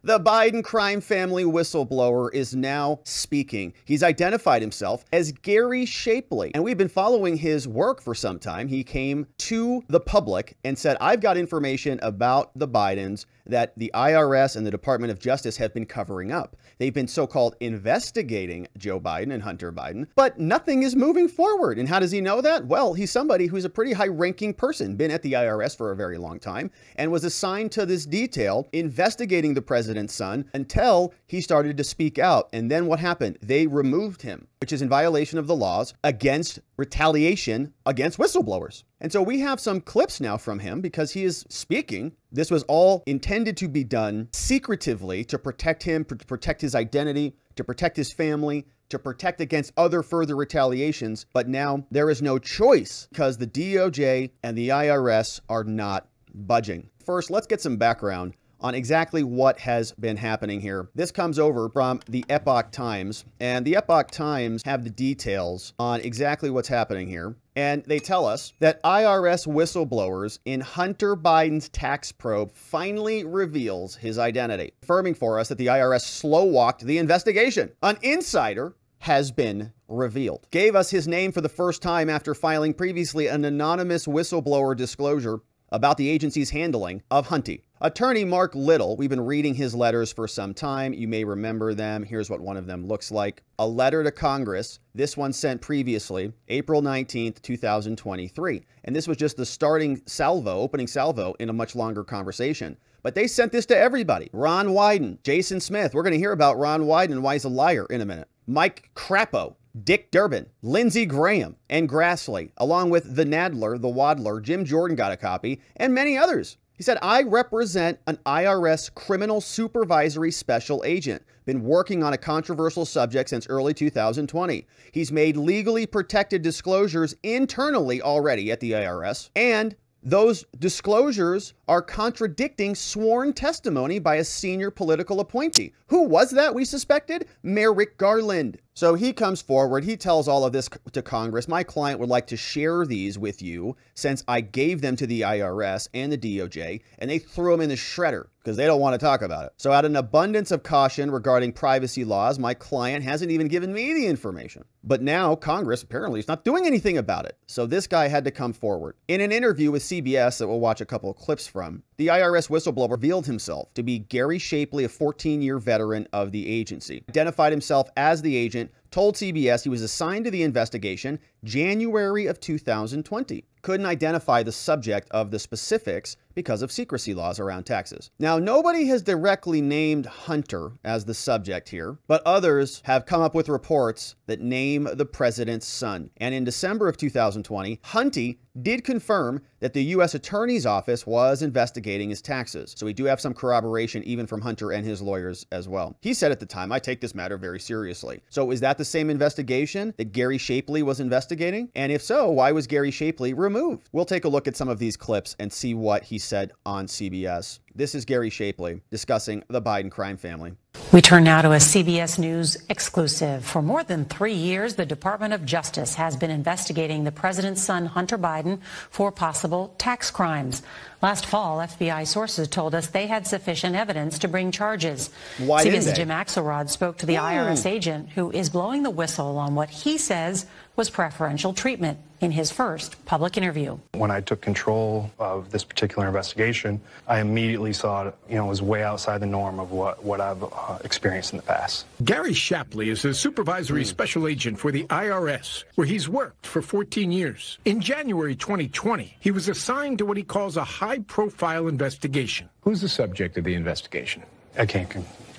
The Biden crime family whistleblower is now speaking. He's identified himself as Gary Shapley, and we've been following his work for some time. He came to the public and said, I've got information about the Bidens that the IRS and the Department of Justice have been covering up. They've been so-called investigating Joe Biden and Hunter Biden, but nothing is moving forward. And how does he know that? Well, he's somebody who's a pretty high-ranking person, been at the IRS for a very long time, and was assigned to this detail investigating the president's son until he started to speak out. And then what happened? They removed him, which is in violation of the laws against retaliation against whistleblowers. And so we have some clips now from him because he is speaking. This was all intended to be done secretively to protect him, to protect his identity, to protect his family, to protect against other further retaliations. But now there is no choice because the DOJ and the IRS are not budging. First, let's get some background on exactly what has been happening here. This comes over from the Epoch Times, and the Epoch Times have the details on exactly what's happening here. And they tell us that IRS whistleblowers in Hunter Biden's tax probe finally reveals his identity, confirming for us that the IRS slow-walked the investigation. An insider has been revealed. Gave us his name for the first time after filing previously an anonymous whistleblower disclosure about the agency's handling of Hunty. Attorney Mark Little, we've been reading his letters for some time. You may remember them. Here's what one of them looks like. A letter to Congress. This one sent previously, April 19th, 2023. And this was just the starting salvo, opening salvo in a much longer conversation. But they sent this to everybody. Ron Wyden, Jason Smith. We're going to hear about Ron Wyden and why he's a liar in a minute. Mike Crapo, Dick Durbin, Lindsey Graham, and Grassley, along with the Nadler, the Wadler, Jim Jordan got a copy, and many others. He said, I represent an IRS criminal supervisory special agent. Been working on a controversial subject since early 2020. He's made legally protected disclosures internally already at the IRS, and those disclosures are contradicting sworn testimony by a senior political appointee. Who was that we suspected? Merrick Garland. So he comes forward. He tells all of this to Congress. My client would like to share these with you since I gave them to the IRS and the DOJ, and they threw them in the shredder because they don't want to talk about it. So out of an abundance of caution regarding privacy laws, my client hasn't even given me the information. But now Congress apparently is not doing anything about it. So this guy had to come forward. In an interview with CBS that we'll watch a couple of clips from, the IRS whistleblower revealed himself to be Gary Shapley, a 14-year veteran of the agency. Identified himself as the agent, told CBS he was assigned to the investigation January of 2020. Couldn't identify the subject of the specifics because of secrecy laws around taxes. Now, nobody has directly named Hunter as the subject here, but others have come up with reports that name the president's son. And in December of 2020, Hunty did confirm that the U.S. Attorney's Office was investigating his taxes. So we do have some corroboration even from Hunter and his lawyers as well. He said at the time, I take this matter very seriously. So is that the same investigation that Gary Shapley was investigating? And if so, why was Gary Shapley removed? We'll take a look at some of these clips and see what he said on CBS. This is Gary Shapley discussing the Biden crime family. We turn now to a CBS News exclusive. For more than 3 years, the Department of Justice has been investigating the president's son, Hunter Biden, for possible tax crimes. Last fall, FBI sources told us they had sufficient evidence to bring charges. Why didn't CBS's they? Jim Axelrod spoke to the IRS agent who is blowing the whistle on what he says was preferential treatment in his first public interview. When I took control of this particular investigation, I immediately saw it, was way outside the norm of what I've experienced in the past. Gary Shapley is a supervisory special agent for the IRS, where he's worked for 14 years. In January 2020, he was assigned to what he calls a high-profile investigation. Who's the subject of the investigation? I can't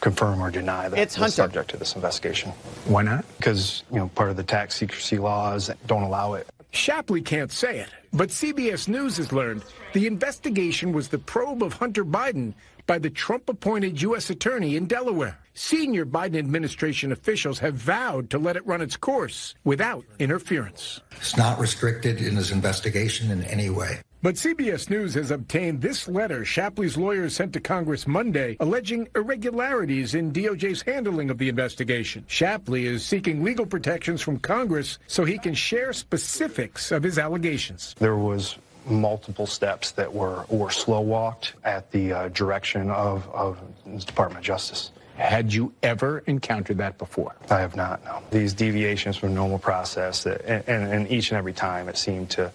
confirm or deny that It's the Hunter. subject to this investigation. Why not? Because, part of the tax secrecy laws don't allow it. Shapley can't say it, but CBS News has learned the investigation was the probe of Hunter Biden by the Trump-appointed U.S. attorney in Delaware. Senior Biden administration officials have vowed to let it run its course without interference. It's not restricted in his investigation in any way. But CBS News has obtained this letter Shapley's lawyers sent to Congress Monday, alleging irregularities in DOJ's handling of the investigation. Shapley is seeking legal protections from Congress so he can share specifics of his allegations. There was multiple steps that were slow walked at the direction of the Department of Justice. Had you ever encountered that before? I have not, no. These deviations from normal process, and each and every time it seemed to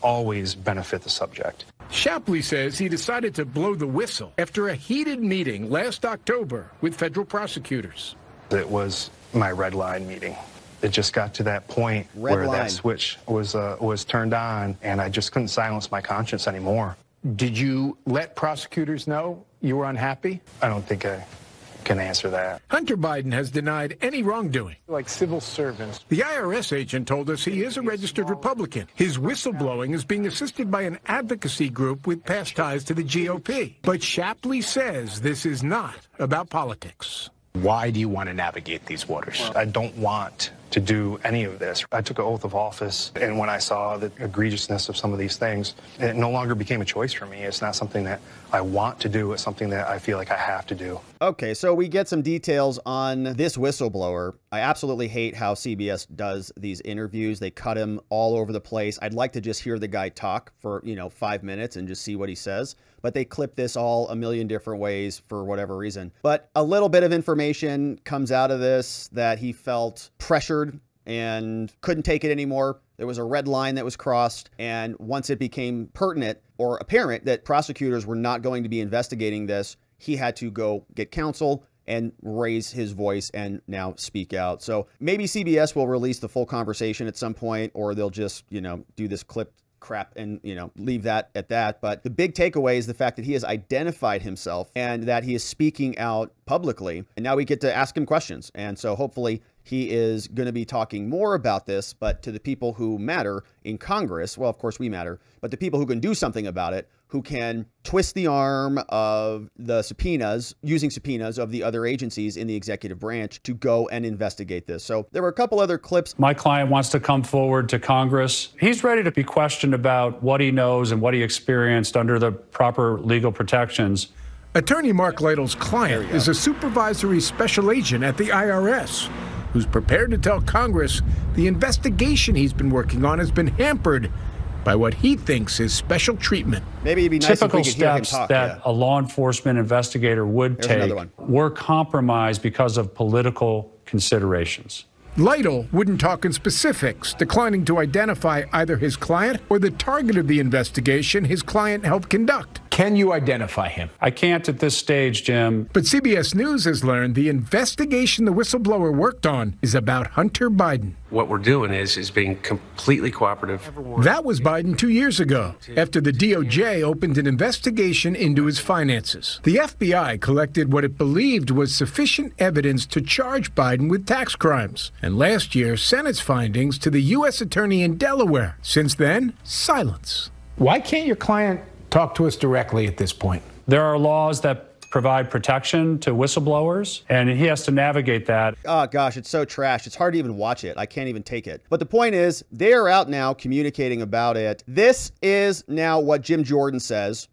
always benefit the subject. Shapley says he decided to blow the whistle after a heated meeting last October with federal prosecutors. It was my red line meeting. It just got to that point where that switch was turned on, and I just couldn't silence my conscience anymore. Did you let prosecutors know you were unhappy? I don't think I can answer that. Hunter Biden has denied any wrongdoing. Like civil servants. The IRS agent told us he is a registered Republican. His whistleblowing is being assisted by an advocacy group with past ties to the GOP. But Shapley says this is not about politics. Why do you want to navigate these waters? I don't want to do any of this. I took an oath of office, and when I saw the egregiousness of some of these things, it no longer became a choice for me. It's not something that I want to do. It's something that I feel like I have to do. Okay, so we get some details on this whistleblower. I absolutely hate how CBS does these interviews. They cut him all over the place. I'd like to just hear the guy talk for, 5 minutes and just see what he says. But they clip this all a million different ways for whatever reason. But a little bit of information comes out of this that he felt pressured and couldn't take it anymore. There was a red line that was crossed. And once it became pertinent or apparent that prosecutors were not going to be investigating this, he had to go get counsel and raise his voice and now speak out. So maybe CBS will release the full conversation at some point, or they'll just, do this clipped crap and, leave that at that. But the big takeaway is the fact that he has identified himself and that he is speaking out publicly. And now we get to ask him questions. And so hopefully he is going to be talking more about this, but to the people who matter in Congress, well, of course we matter, but the people who can do something about it, who can twist the arm of the subpoenas, using subpoenas of the other agencies in the executive branch to go and investigate this. So there were a couple other clips. My client wants to come forward to Congress. He's ready to be questioned about what he knows and what he experienced under the proper legal protections. Attorney Mark Lytle's client is a supervisory special agent at the IRS who's prepared to tell Congress the investigation he's been working on has been hampered by what he thinks is special treatment. Maybe it'd be nice if we could hear him talk. Typical steps that a law enforcement investigator would take were compromised because of political considerations. Lytle wouldn't talk in specifics, declining to identify either his client or the target of the investigation his client helped conduct. Can you identify him? I can't at this stage, Jim. But CBS News has learned the investigation the whistleblower worked on is about Hunter Biden. What we're doing is being completely cooperative. That was Biden 2 years ago, after the DOJ opened an investigation into his finances. The FBI collected what it believed was sufficient evidence to charge Biden with tax crimes, and last year sent its findings to the U.S. Attorney in Delaware. Since then, silence. Why can't your client talk to us directly at this point? There are laws that provide protection to whistleblowers, and he has to navigate that. Oh gosh, it's so trash. It's hard to even watch it. I can't even take it. But the point is, they are out now communicating about it. This is now what Jim Jordan says.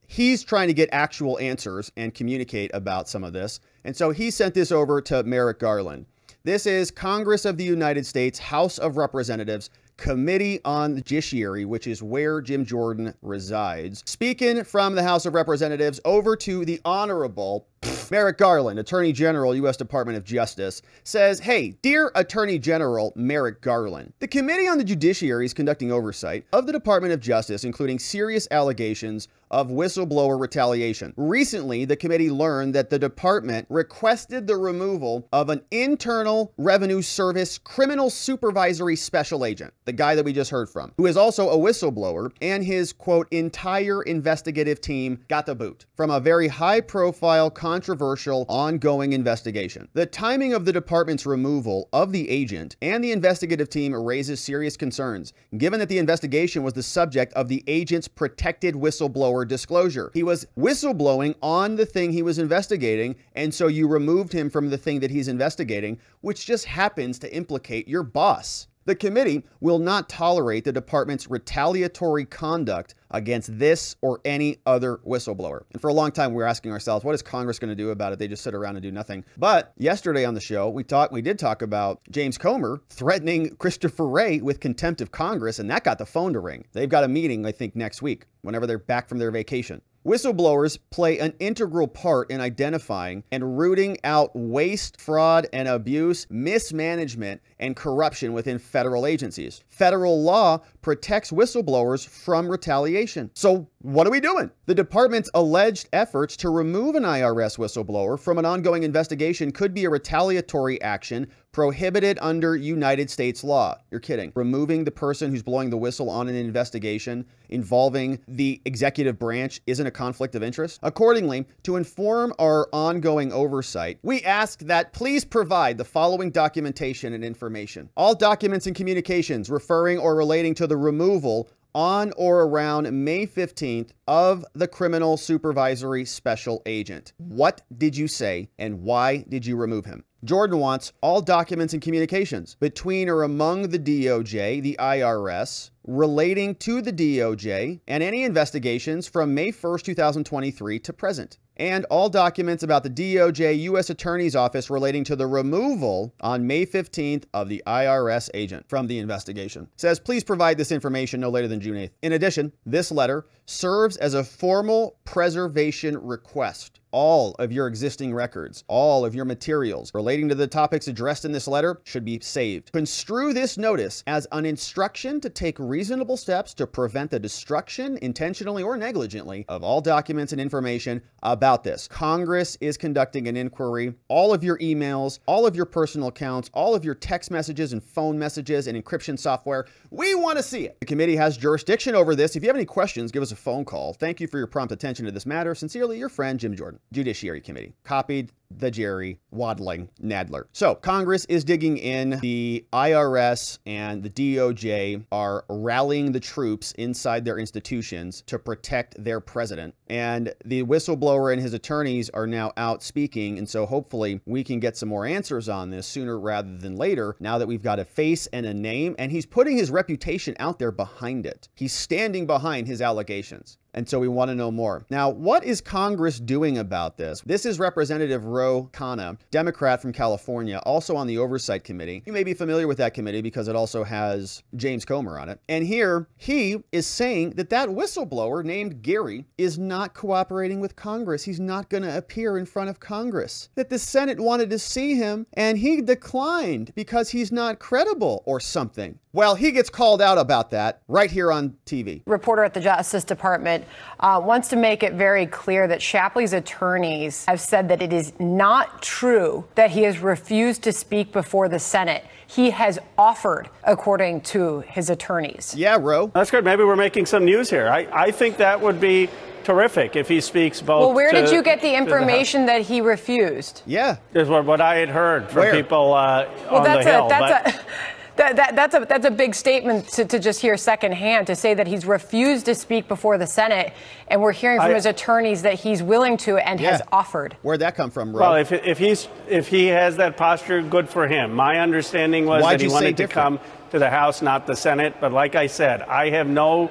He's trying to get actual answers and communicate about some of this. And so he sent this over to Merrick Garland. This is Congress of the United States, House of Representatives, Committee on the Judiciary, which is where Jim Jordan resides. Speaking from the House of Representatives over to the Honorable Merrick Garland, Attorney General, U.S. Department of Justice, says, hey, dear Attorney General Merrick Garland, the Committee on the Judiciary is conducting oversight of the Department of Justice, including serious allegations of whistleblower retaliation. Recently, the committee learned that the department requested the removal of an Internal Revenue Service criminal supervisory special agent, the guy that we just heard from, who is also a whistleblower, and his, quote, entire investigative team got the boot from a very high-profile, controversial, ongoing investigation. The timing of the department's removal of the agent and the investigative team raises serious concerns, given that the investigation was the subject of the agent's protected whistleblower disclosure. He was whistleblowing on the thing he was investigating, and so you removed him from the thing that he's investigating, which just happens to implicate your boss. The committee will not tolerate the department's retaliatory conduct against this or any other whistleblower. And for a long time, we were asking ourselves, what is Congress going to do about it? They just sit around and do nothing. But yesterday on the show, we did talk about James Comer threatening Christopher Wray with contempt of Congress, and that got the phone to ring. They've got a meeting, I think, next week, whenever they're back from their vacation. Whistleblowers play an integral part in identifying and rooting out waste, fraud, and abuse, mismanagement, and corruption within federal agencies. Federal law protects whistleblowers from retaliation. So what are we doing? The department's alleged efforts to remove an IRS whistleblower from an ongoing investigation could be a retaliatory action prohibited under United States law. You're kidding. Removing the person who's blowing the whistle on an investigation involving the executive branch isn't a conflict of interest? Accordingly, to inform our ongoing oversight, we ask that please provide the following documentation and information. All documents and communications referring or relating to the removal on or around May 15th of the criminal supervisory special agent. What did you say and why did you remove him? Jordan wants all documents and communications between or among the DOJ, the IRS, relating to the DOJ, and any investigations from May 1st, 2023 to present. And all documents about the DOJ U.S. Attorney's Office relating to the removal on May 15th of the IRS agent from the investigation. Says, please provide this information no later than June 8th. In addition, this letter serves as a formal preservation request. All of your existing records, all of your materials relating to the topics addressed in this letter should be saved. Construe this notice as an instruction to take reasonable steps to prevent the destruction, intentionally or negligently, of all documents and information about this. Congress is conducting an inquiry. All of your emails, all of your personal accounts, all of your text messages and phone messages and encryption software, we want to see it. The committee has jurisdiction over this. If you have any questions, give us a phone call. Thank you for your prompt attention to this matter. Sincerely, your friend, Jim Jordan. Judiciary Committee. Copied the Jerry Waddling Nadler. So Congress is digging in. The IRS and the DOJ are rallying the troops inside their institutions to protect their president. And the whistleblower and his attorneys are now out speaking. And so hopefully we can get some more answers on this sooner rather than later, now that we've got a face and a name, and he's putting his reputation out there behind it. He's standing behind his allegations. And so we want to know more. Now, what is Congress doing about this? This is Representative Khanna, Democrat from California, also on the Oversight Committee. You may be familiar with that committee because it also has James Comer on it. And here he is saying that that whistleblower named Gary is not cooperating with Congress. He's not going to appear in front of Congress. That the Senate wanted to see him and he declined because he's not credible or something. Well, he gets called out about that right here on TV. Reporter at the Justice Department wants to make it very clear that Shapley's attorneys have said that it is not true that he has refused to speak before the Senate. He has offered, according to his attorneys. Yeah, Ro. That's good. Maybe we're making some news here. I think that would be terrific if he speaks both. Well, where did you get the information that he refused? Yeah. Is what I had heard from people on the Hill. That's a big statement to just hear secondhand, to say that he's refused to speak before the Senate, and we're hearing from his attorneys that he's willing to and has offered. Where'd that come from, Ro? Well, if he has that posture, good for him. My understanding was that he wanted to come to the House, not the Senate. But like I said, I have no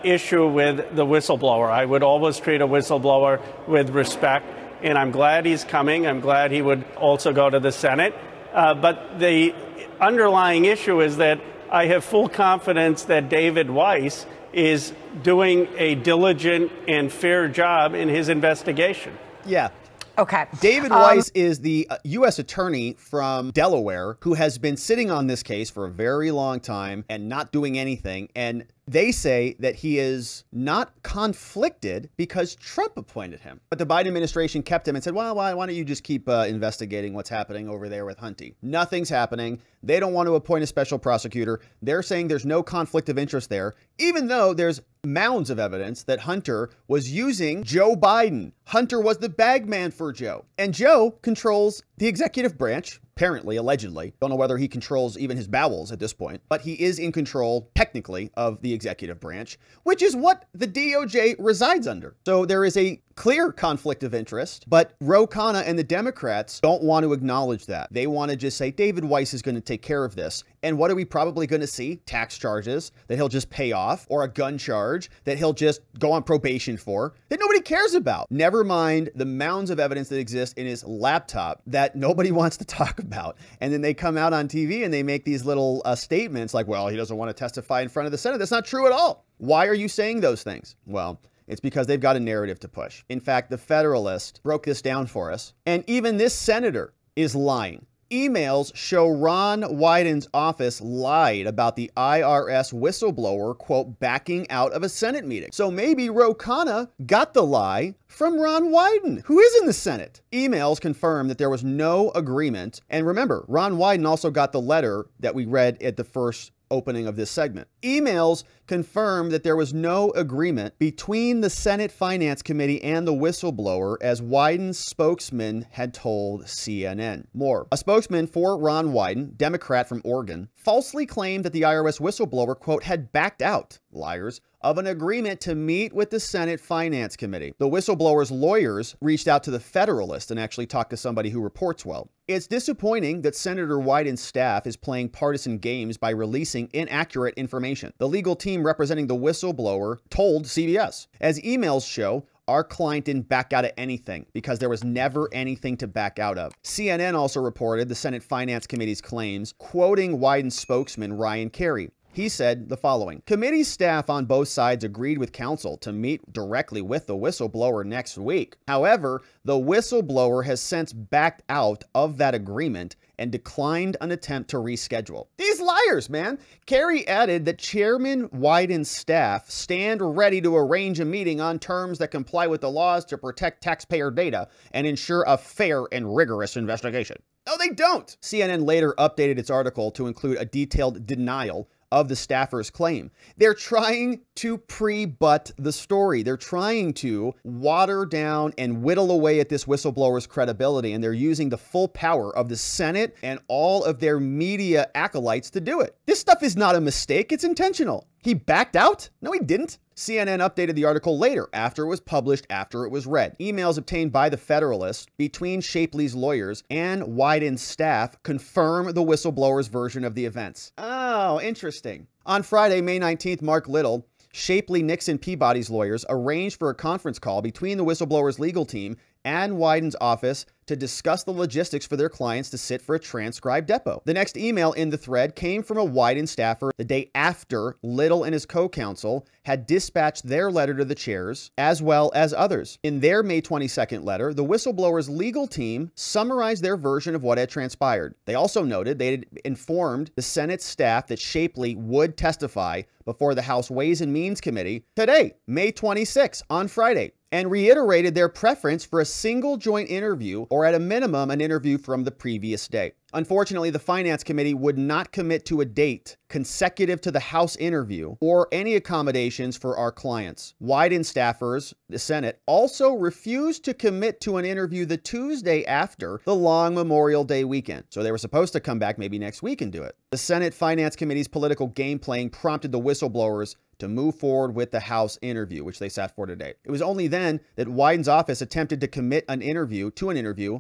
issue with the whistleblower. I would always treat a whistleblower with respect, and I'm glad he's coming. I'm glad he would also go to the Senate. But the underlying issue is that I have full confidence that David Weiss is doing a diligent and fair job in his investigation. Yeah. Okay. David Weiss is the U.S. attorney from Delaware who has been sitting on this case for a very long time and not doing anything. And they say that he is not conflicted because Trump appointed him. But the Biden administration kept him and said, well, why don't you just keep investigating what's happening over there with Hunty? Nothing's happening. They don't want to appoint a special prosecutor. They're saying there's no conflict of interest there, even though there's mounds of evidence that Hunter was using Joe Biden. Hunter was the bag man for Joe. And Joe controls the executive branch. Apparently, allegedly. Don't know whether he controls even his bowels at this point, but he is in control, technically, of the executive branch, which is what the DOJ resides under. So there is a clear conflict of interest, but Ro Khanna and the Democrats don't want to acknowledge that. They want to just say David Weiss is going to take care of this. And what are we probably going to see? Tax charges that he'll just pay off, or a gun charge that he'll just go on probation for, that nobody cares about. Never mind the mounds of evidence that exist in his laptop that nobody wants to talk about. And then they come out on TV and they make these little statements like, well, he doesn't want to testify in front of the Senate. That's not true at all. Why are you saying those things? Well, it's because they've got a narrative to push. In fact, the Federalist broke this down for us. And even this senator is lying. Emails show Ron Wyden's office lied about the IRS whistleblower, quote, backing out of a Senate meeting. So maybe Ro Khanna got the lie from Ron Wyden, who is in the Senate. Emails confirm that there was no agreement. And remember, Ron Wyden also got the letter that we read at the first opening of this segment. Emails confirmed that there was no agreement between the Senate Finance Committee and the whistleblower, as Wyden's spokesman had told CNN. More, a spokesman for Ron Wyden, Democrat from Oregon, falsely claimed that the IRS whistleblower, quote, had backed out, liars, of an agreement to meet with the Senate Finance Committee. The whistleblower's lawyers reached out to the Federalist and actually talked to somebody who reports well. It's disappointing that Senator Wyden's staff is playing partisan games by releasing inaccurate information. The legal team representing the whistleblower told CBS. As emails show, our client didn't back out of anything because there was never anything to back out of. CNN also reported the Senate Finance Committee's claims, quoting Wyden's spokesman, Ryan Carey. He said the following: committee staff on both sides agreed with counsel to meet directly with the whistleblower next week. However, the whistleblower has since backed out of that agreement and declined an attempt to reschedule. These liars, man. Carey added that Chairman Wyden's staff stand ready to arrange a meeting on terms that comply with the laws to protect taxpayer data and ensure a fair and rigorous investigation. No, they don't. CNN later updated its article to include a detailed denial of the staffer's claim. They're trying to pre-butt the story. They're trying to water down and whittle away at this whistleblower's credibility, and they're using the full power of the Senate and all of their media acolytes to do it. This stuff is not a mistake. It's intentional. He backed out? No, he didn't. CNN updated the article later, after it was published, after it was read. Emails obtained by the Federalist between Shapley's lawyers and Wyden's staff confirm the whistleblower's version of the events. Oh, interesting. On Friday, May 19th, Mark Little, Shapley, Nixon, Peabody's lawyers arranged for a conference call between the whistleblower's legal team and Wyden's office to discuss the logistics for their clients to sit for a transcribed depo. The next email in the thread came from a Wyden staffer the day after Little and his co-counsel had dispatched their letter to the chairs, as well as others. In their May 22nd letter, the whistleblower's legal team summarized their version of what had transpired. They also noted they had informed the Senate staff that Shapley would testify before the House Ways and Means Committee today, May 26th, on Friday, and reiterated their preference for a single joint interview, or at a minimum, an interview from the previous day. Unfortunately, the Finance Committee would not commit to a date consecutive to the House interview or any accommodations for our clients. Wyden staffers, the Senate, also refused to commit to an interview the Tuesday after the long Memorial Day weekend. So they were supposed to come back maybe next week and do it. The Senate Finance Committee's political game playing prompted the whistleblowers to move forward with the House interview, which they sat for today. It was only then that Wyden's office attempted to commit an interview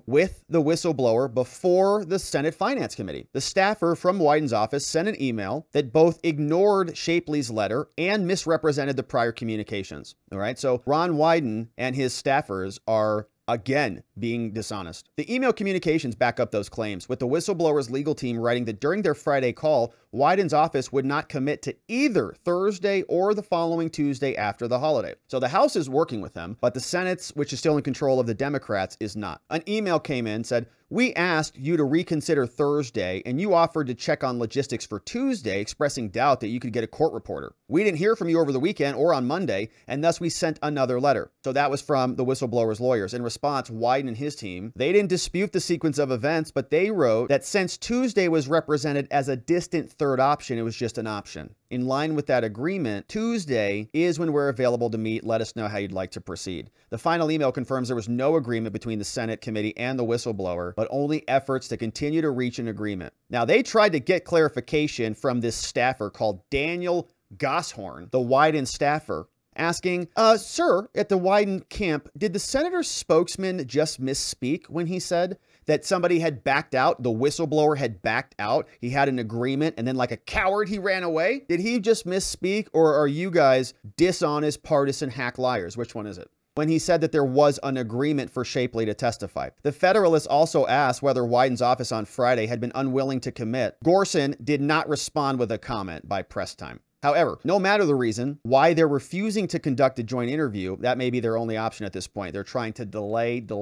with the whistleblower before the Senate Finance Committee. The staffer from Wyden's office sent an email that both ignored Shapley's letter and misrepresented the prior communications. All right, so Ron Wyden and his staffers are again being dishonest. The email communications back up those claims, with the whistleblower's legal team writing that during their Friday call, Wyden's office would not commit to either Thursday or the following Tuesday after the holiday. So the House is working with them, but the Senate's, which is still in control of the Democrats, is not. An email came in, said, "We asked you to reconsider Thursday, and you offered to check on logistics for Tuesday, expressing doubt that you could get a court reporter. We didn't hear from you over the weekend or on Monday, and thus we sent another letter." So that was from the whistleblower's lawyers. In response, Wyden and his team, they didn't dispute the sequence of events, but they wrote that since Tuesday was represented as a distant third option, it was just an option. In line with that agreement, Tuesday is when we're available to meet. Let us know how you'd like to proceed. The final email confirms there was no agreement between the Senate committee and the whistleblower, but only efforts to continue to reach an agreement. Now, they tried to get clarification from this staffer called Daniel Gosshorn, the Wyden staffer, asking, sir, at the Wyden camp, did the senator's spokesman just misspeak when he said that somebody had backed out, the whistleblower had backed out, he had an agreement, and then like a coward, he ran away? Did he just misspeak, or are you guys dishonest, partisan hack liars? Which one is it? When he said that there was an agreement for Shapley to testify. The Federalist also asked whether Wyden's office on Friday had been unwilling to commit. Gorson did not respond with a comment by press time. However, no matter the reason why they're refusing to conduct a joint interview, that may be their only option at this point. They're trying to delay. The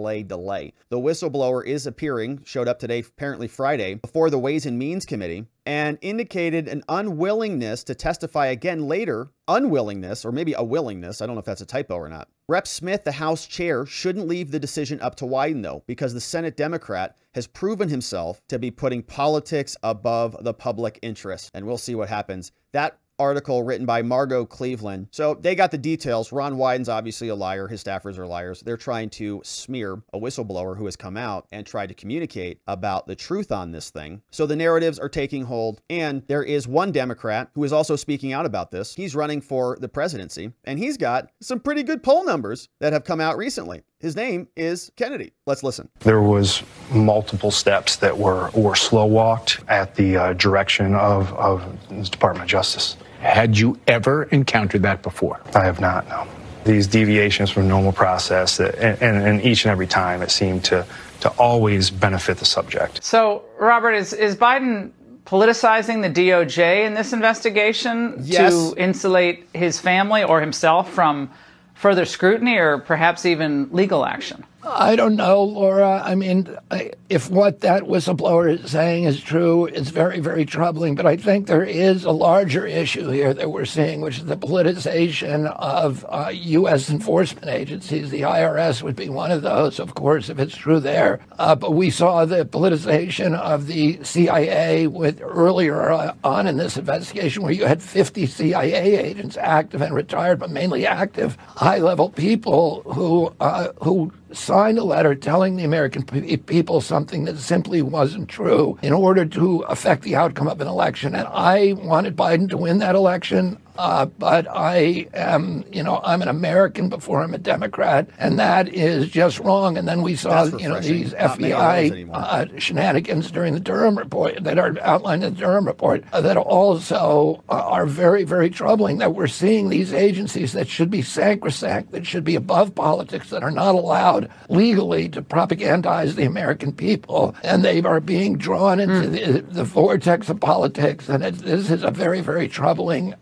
whistleblower is appearing, showed up today, apparently Friday, before the Ways and Means Committee, and indicated an unwillingness to testify again later. Unwillingness, or maybe a willingness. I don't know if that's a typo or not. Rep. Smith, the House chair, shouldn't leave the decision up to Wyden, though, because the Senate Democrat has proven himself to be putting politics above the public interest. And we'll see what happens. That article written by Margot Cleveland. So they got the details. Ron Wyden's obviously a liar. His staffers are liars. They're trying to smear a whistleblower who has come out and tried to communicate about the truth on this thing. So the narratives are taking hold. And there is one Democrat who is also speaking out about this. He's running for the presidency, and he's got some pretty good poll numbers that have come out recently. His name is Kennedy. Let's listen. There was multiple steps that were slow walked at the direction of the Department of Justice. Had you ever encountered that before? I have not, no. These deviations from normal process, and each and every time it seemed to always benefit the subject. So, Robert, is Biden politicizing the DOJ in this investigation to insulate his family or himself from further scrutiny or perhaps even legal action? I don't know, Laura. I mean, if what that whistleblower is saying is true, it's very, very troubling. But I think there is a larger issue here that we're seeing, which is the politicization of U.S. enforcement agencies. The IRS would be one of those, of course, if it's true there. But we saw the politicization of the CIA earlier on in this investigation, where you had 50 CIA agents, active and retired, but mainly active, high-level people who signed a letter telling the American people something that simply wasn't true in order to affect the outcome of an election. And I wanted Biden to win that election. But I am, I'm an American before I'm a Democrat, and that is just wrong. And then we saw, these FBI shenanigans during the Durham report that are outlined in the Durham report that also are very, very troubling, that we're seeing these agencies that should be sacrosanct, that should be above politics, that are not allowed legally to propagandize the American people, and they are being drawn into the vortex of politics. And this is a very, very troubling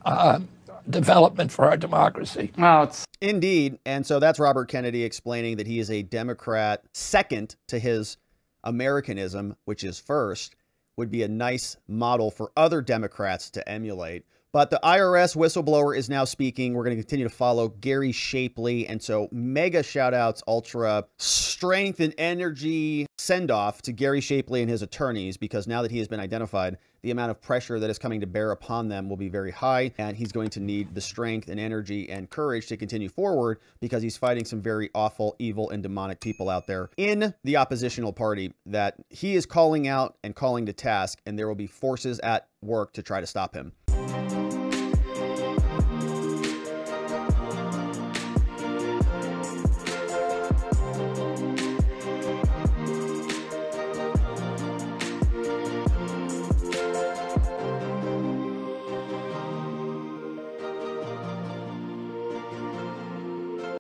development for our democracy. Well, Indeed. And so that's Robert Kennedy explaining that he is a Democrat. Second to his Americanism, which is first, would be a nice model for other Democrats to emulate. But the IRS whistleblower is now speaking. We're going to continue to follow Gary Shapley. And so mega shout outs, ultra strength and energy send off to Gary Shapley and his attorneys, because now that he has been identified, the amount of pressure that is coming to bear upon them will be very high, and he's going to need the strength and energy and courage to continue forward, because he's fighting some very awful, evil, and demonic people out there in the oppositional party that he is calling out and calling to task, and there will be forces at work to try to stop him.